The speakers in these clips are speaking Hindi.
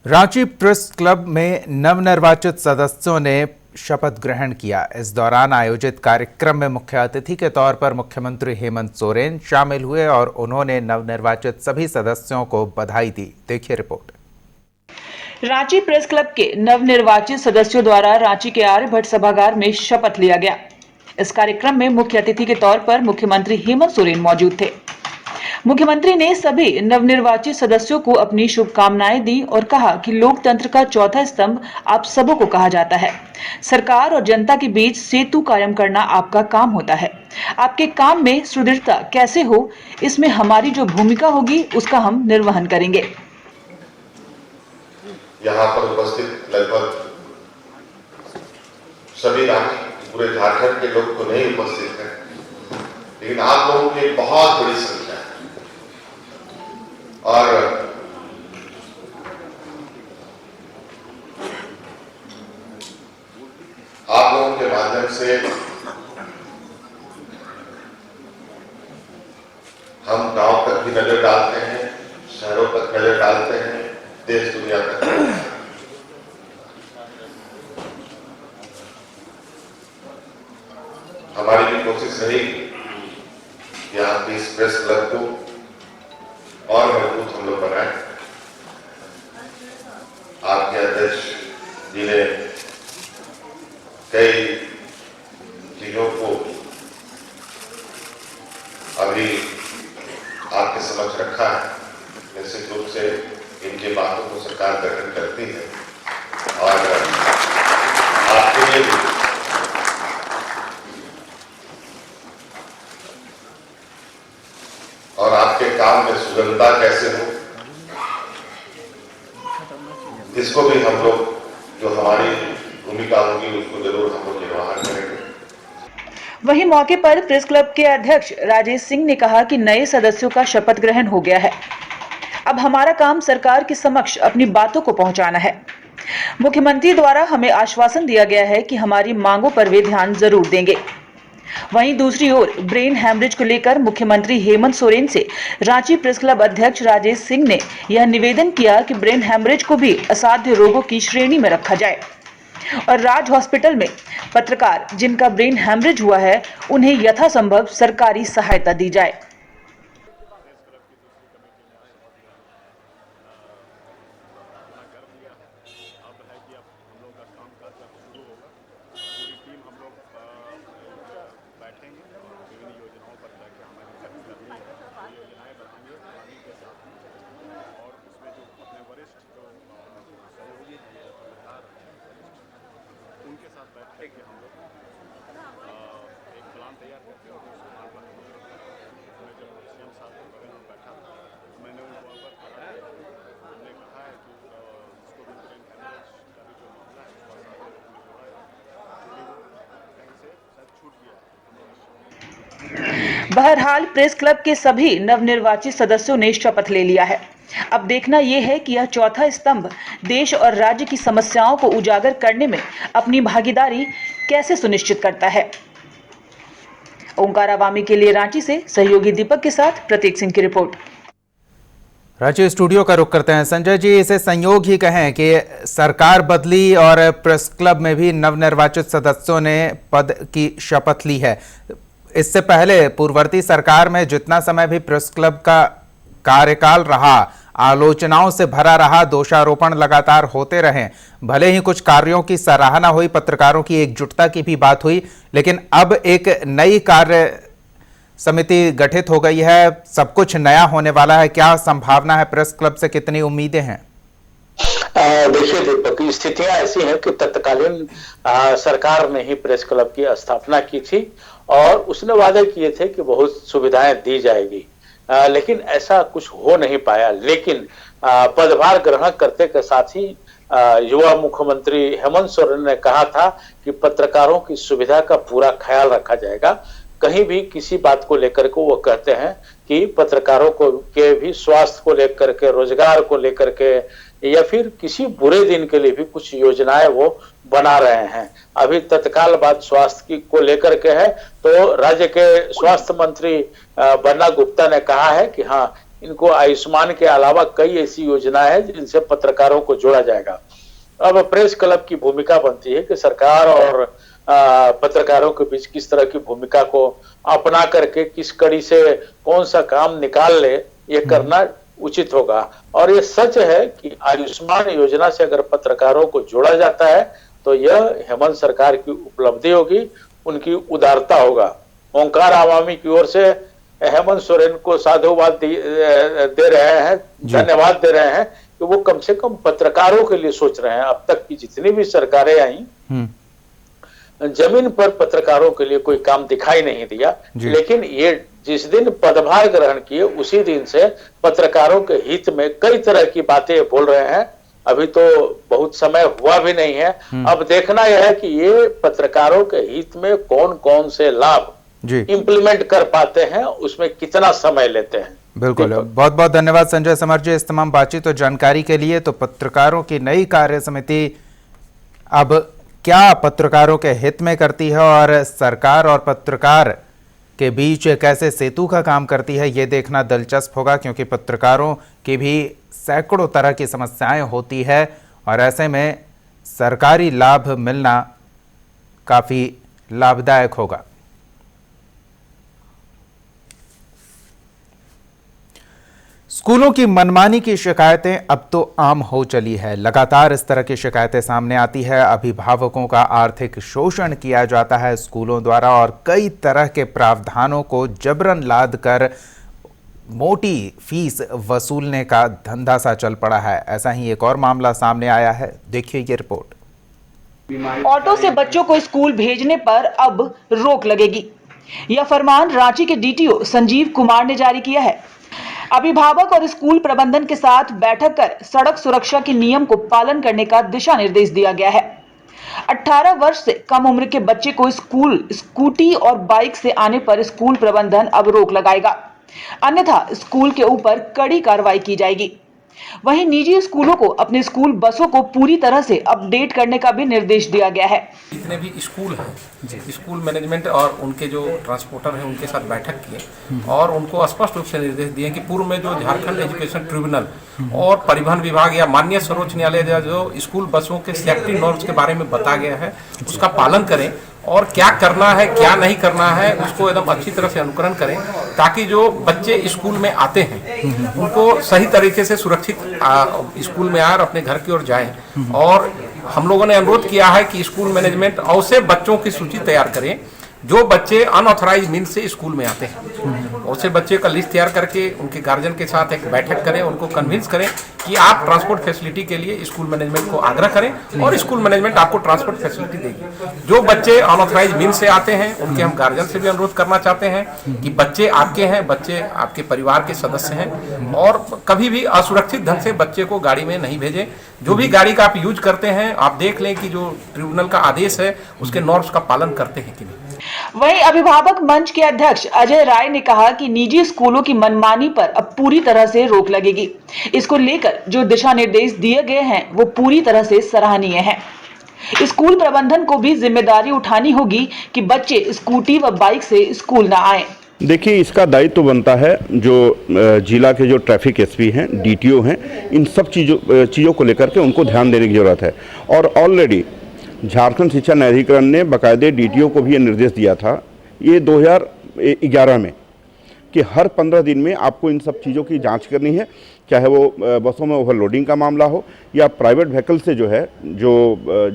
रांची प्रेस क्लब में नवनिर्वाचित सदस्यों ने शपथ ग्रहण किया। इस दौरान आयोजित कार्यक्रम में मुख्य अतिथि के तौर पर मुख्यमंत्री हेमंत सोरेन शामिल हुए और उन्होंने नवनिर्वाचित सभी सदस्यों को बधाई दी। देखिए रिपोर्ट। रांची प्रेस क्लब के नवनिर्वाचित सदस्यों द्वारा रांची के आर्यभट्ट सभागार में शपथ लिया गया। इस कार्यक्रम में मुख्य अतिथि के तौर पर मुख्यमंत्री हेमंत सोरेन मौजूद थे। मुख्यमंत्री ने सभी नवनिर्वाचित सदस्यों को अपनी शुभकामनाएं दी और कहा कि लोकतंत्र का चौथा स्तंभ आप सबों को कहा जाता है। सरकार और जनता के बीच सेतु कायम करना आपका काम होता है। आपके काम में सुदृढ़ता कैसे हो, इसमें हमारी जो भूमिका होगी उसका हम निर्वहन करेंगे। यहाँ पर उपस्थित लगभग सभी राज्य पूरे झारखंड के लोग तो नहीं उपस्थित हैं, लेकिन आप लोगों की बहुत बड़ी संख्या है और आप लोगों के माध्यम से हम गांव तक भी नजर डालते हैं, शहरों तक नजर डालते हैं, देश दुनिया तक। हमारी भी कोशिश रही कि आप इस प्रेस क्लब को और मजबूत हम लोग बनाएं। आपके अध्यक्ष जी ने कई चीजों को अभी आपके समक्ष रखा है। निश्चित रूप से इनकी बातों को सरकार ग्रहण करती है और आपके लिए भी और आपके काम में सुगमता कैसे हो, इसको भी हम लोग जो हमारी भूमिका होगी उसको जरूर हम लोग निर्वहन करेंगे। वहीं मौके पर प्रेस क्लब के अध्यक्ष राजेश सिंह ने कहा कि नए सदस्यों का शपथ ग्रहण हो गया है। अब हमारा काम सरकार के समक्ष अपनी बातों को पहुंचाना है। मुख्यमंत्री द्वारा हमें आश्वासन दिया गया है कि हमारी मांगों पर वे ध्यान जरूर देंगे। वहीं दूसरी ओर ब्रेन हैमरेज को लेकर मुख्यमंत्री हेमंत सोरेन से रांची प्रेस क्लब अध्यक्ष राजेश सिंह ने यह निवेदन किया कि ब्रेन हैमरेज को भी असाध्य रोगों की श्रेणी में रखा जाए और राज हॉस्पिटल में पत्रकार जिनका ब्रेन हैमरेज हुआ है उन्हें यथासंभव सरकारी सहायता दी जाए। उनके साथ बैठ के हम लोग एक प्लान तैयार करते हैं। मैं जब सीएम साहब के बगल में बैठा था मैंने उनको अवगत करा, हमने कहा है कि इसको भी ब्रेन हैमरेज का भी जो मामला है कहीं से शायद छूट गया। बहरहाल प्रेस क्लब के सभी नवनिर्वाचित सदस्यों ने शपथ ले लिया है। अब देखना यह है कि यह चौथा स्तंभ देश और राज्य की समस्याओं को उजागर करने में अपनी भागीदारी कैसे सुनिश्चित करता है। ओंकार अवामी के लिए रांची से सहयोगी दीपक के साथ प्रतीक सिंह की रिपोर्ट। रांची स्टूडियो का रुख करते हैं। संजय जी, इसे संयोग ही कहें कि सरकार बदली और प्रेस क्लब में भी नवनिर्वाचित सदस्यों ने पद की शपथ ली है। इससे पहले पूर्ववर्ती सरकार में जितना समय भी प्रेस क्लब का कार्यकाल रहा, आलोचनाओं से भरा रहा, दोषारोपण लगातार होते रहे। भले ही कुछ कार्यों की सराहना हुई, पत्रकारों की एकजुटता की भी बात हुई, लेकिन अब एक नई कार्य समिति गठित हो गई है, सब कुछ नया होने वाला है। क्या संभावना है? प्रेस क्लब से कितनी उम्मीदें हैं? देखिए दीपक, स्थितियां ऐसी हैं कि तत्कालीन सरकार ने ही प्रेस क्लब की स्थापना की थी और उसने वादे किए थे कि बहुत सुविधाएं दी जाएगी, लेकिन ऐसा कुछ हो नहीं पाया। लेकिन पदभार ग्रहण करते के साथ ही युवा मुख्यमंत्री हेमंत सोरेन ने कहा था कि पत्रकारों की सुविधा का पूरा ख्याल रखा जाएगा। कहीं भी किसी बात को लेकर के वो कहते हैं कि पत्रकारों को के भी स्वास्थ्य को लेकर के, रोजगार को लेकर के या फिर किसी बुरे दिन के लिए भी कुछ योजनाएं वो बना रहे हैं। अभी तत्काल बात स्वास्थ्य की को लेकर के है, तो राज्य के स्वास्थ्य मंत्री बन्ना गुप्ता ने कहा है कि हाँ, इनको आयुष्मान के अलावा कई ऐसी योजनाएं हैं जिनसे पत्रकारों को जोड़ा जाएगा। अब प्रेस क्लब की भूमिका बनती है कि सरकार और पत्रकारों के बीच किस तरह की भूमिका को अपना करके किस कड़ी से कौन सा काम निकाल ले, ये करना उचित होगा। और ये सच है कि आयुष्मान योजना से अगर पत्रकारों को जोड़ा जाता है तो यह हेमंत सरकार की उपलब्धि होगी, उनकी उदारता होगा। ओंकार आवामी की ओर से हेमंत सोरेन को साधुवाद दे रहे हैं, धन्यवाद दे रहे हैं कि वो कम से कम पत्रकारों के लिए सोच रहे हैं। अब तक की जितनी भी सरकारें आई जमीन पर पत्रकारों के लिए कोई काम दिखाई नहीं दिया, लेकिन ये जिस दिन पदभार ग्रहण किए उसी दिन से पत्रकारों के हित में कई तरह की बातें बोल रहे हैं। अभी तो बहुत समय हुआ भी नहीं है, अब देखना यह है कि ये पत्रकारों के हित में कौन कौन से लाभ इंप्लीमेंट कर पाते हैं, उसमें कितना समय लेते हैं। बिल्कुल, बहुत बहुत धन्यवाद संजय समर जी इस तमाम बातचीत और जानकारी के लिए। तो पत्रकारों की नई कार्य समिति अब क्या पत्रकारों के हित में करती है और सरकार और पत्रकार के बीच कैसे सेतु का काम करती है, ये देखना दिलचस्प होगा, क्योंकि पत्रकारों की भी सैकड़ों तरह की समस्याएं होती है और ऐसे में सरकारी लाभ मिलना काफ़ी लाभदायक होगा। स्कूलों की मनमानी की शिकायतें अब तो आम हो चली है। लगातार इस तरह की शिकायतें सामने आती है। अभिभावकों का आर्थिक शोषण किया जाता है स्कूलों द्वारा और कई तरह के प्रावधानों को जबरन लाद कर मोटी फीस वसूलने का धंधा सा चल पड़ा है। ऐसा ही एक और मामला सामने आया है, देखिए ये रिपोर्ट। ऑटो से बच्चों को स्कूल भेजने पर अब रोक लगेगी। यह फरमान रांची के डीटीओ संजीव कुमार ने जारी किया है। अभिभावक और स्कूल प्रबंधन के साथ बैठक कर सड़क सुरक्षा के नियम को पालन करने का दिशा निर्देश दिया गया है। 18 वर्ष से कम उम्र के बच्चे को स्कूल स्कूटी और बाइक से आने पर स्कूल प्रबंधन अब रोक लगाएगा, अन्यथा स्कूल के ऊपर कड़ी कार्रवाई की जाएगी। वहीं निजी स्कूलों को अपने स्कूल बसों को पूरी तरह से अपडेट करने का भी निर्देश दिया गया है। जितने भी स्कूल हैं, स्कूल मैनेजमेंट और उनके जो ट्रांसपोर्टर हैं उनके साथ बैठक किए और उनको स्पष्ट रूप से निर्देश दिए कि पूर्व में जो झारखंड एजुकेशन ट्रिब्यूनल और परिवहन विभाग या माननीय सर्वोच्च न्यायालय जो स्कूल बसों के सेफ्टी नॉर्म्स के बारे में बता गया है उसका पालन करें और क्या करना है क्या नहीं करना है उसको एकदम अच्छी तरह से अनुकरण करें, ताकि जो बच्चे स्कूल में आते हैं उनको सही तरीके से सुरक्षित स्कूल में आए और अपने घर की ओर जाएं। और हम लोगों ने अनुरोध किया है कि स्कूल मैनेजमेंट ऐसे बच्चों की सूची तैयार करें जो बच्चे अनऑथराइज मीन से स्कूल में आते हैं। ऐसे बच्चे का लिस्ट तैयार करके उनके गार्जियन के साथ एक बैठक करें, उनको कन्विंस करें कि आप ट्रांसपोर्ट फैसिलिटी के लिए स्कूल मैनेजमेंट को आग्रह करें और स्कूल मैनेजमेंट आपको ट्रांसपोर्ट फैसिलिटी देगी। जो बच्चे अनऑथराइज मीन से आते हैं उनके हम गार्जियन से भी अनुरोध करना चाहते हैं कि बच्चे आपके हैं, बच्चे आपके परिवार के सदस्य हैं और कभी भी असुरक्षित ढंग से बच्चे को गाड़ी में नहीं भेजें। जो भी गाड़ी का आप यूज करते हैं आप देख लें कि जो ट्रिब्यूनल का आदेश है उसके नॉर्म्स का पालन करते हैं कि नहीं। वहीं अभिभावक मंच के अध्यक्ष अजय राय ने कहा कि निजी स्कूलों की मनमानी पर अब पूरी तरह से रोक लगेगी। इसको लेकर जो दिशा निर्देश दिए गए हैं वो पूरी तरह से सराहनीय हैं। स्कूल प्रबंधन को भी जिम्मेदारी उठानी होगी कि बच्चे स्कूटी व बाइक से स्कूल न आए। देखिए, इसका दायित्व तो बनता है जो जिला के जो ट्रैफिक एसपी हैं, डीटीओ हैं, इन सब चीज़ों को लेकर के उनको ध्यान देने की जरूरत है। और ऑलरेडी झारखंड शिक्षा न्यायाधिकरण ने बाकायदे डीटीओ को भी ये निर्देश दिया था ये 2011 में कि हर 15 दिन में आपको इन सब चीज़ों की जांच करनी है, चाहे वो बसों में ओवरलोडिंग का मामला हो या प्राइवेट व्हीकल से जो है जो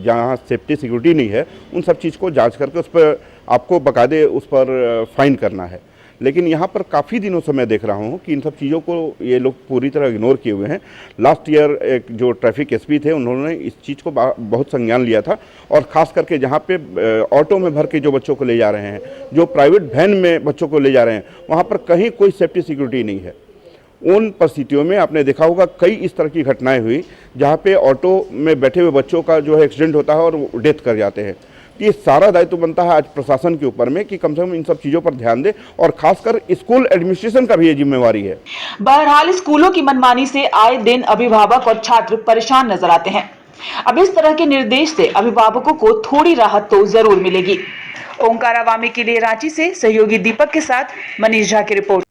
जहाँ सेफ्टी सिक्योरिटी नहीं है उन सब चीज़ को जांच करके उस पर आपको बाकायदे उस पर फाइन करना है। लेकिन यहाँ पर काफ़ी दिनों से मैं देख रहा हूँ कि इन सब चीज़ों को ये लोग पूरी तरह इग्नोर किए हुए हैं। लास्ट ईयर एक जो ट्रैफिक एसपी थे उन्होंने इस चीज़ को बहुत संज्ञान लिया था और ख़ास करके जहाँ पे ऑटो में भर के जो बच्चों को ले जा रहे हैं, जो प्राइवेट वैन में बच्चों को ले जा रहे हैं, वहाँ पर कहीं कोई सेफ्टी सिक्योरिटी नहीं है। उन परिस्थितियों में आपने देखा होगा कई इस तरह की घटनाएँ हुई जहाँ पे ऑटो में बैठे हुए बच्चों का जो है एक्सीडेंट होता है और वो डेथ कर जाते हैं। ये सारा दायित्व बनता है आज प्रशासन के ऊपर में कि कम से कम इन सब चीजों पर ध्यान दे और खासकर स्कूल एडमिनिस्ट्रेशन का भी ये जिम्मेवारी है। बहरहाल स्कूलों की मनमानी से आए दिन अभिभावक और छात्र परेशान नजर आते हैं। अब इस तरह के निर्देश से अभिभावकों को थोड़ी राहत तो जरूर मिलेगी। ओंकार आवामी के लिए रांची से सहयोगी दीपक के साथ मनीष झा की रिपोर्ट।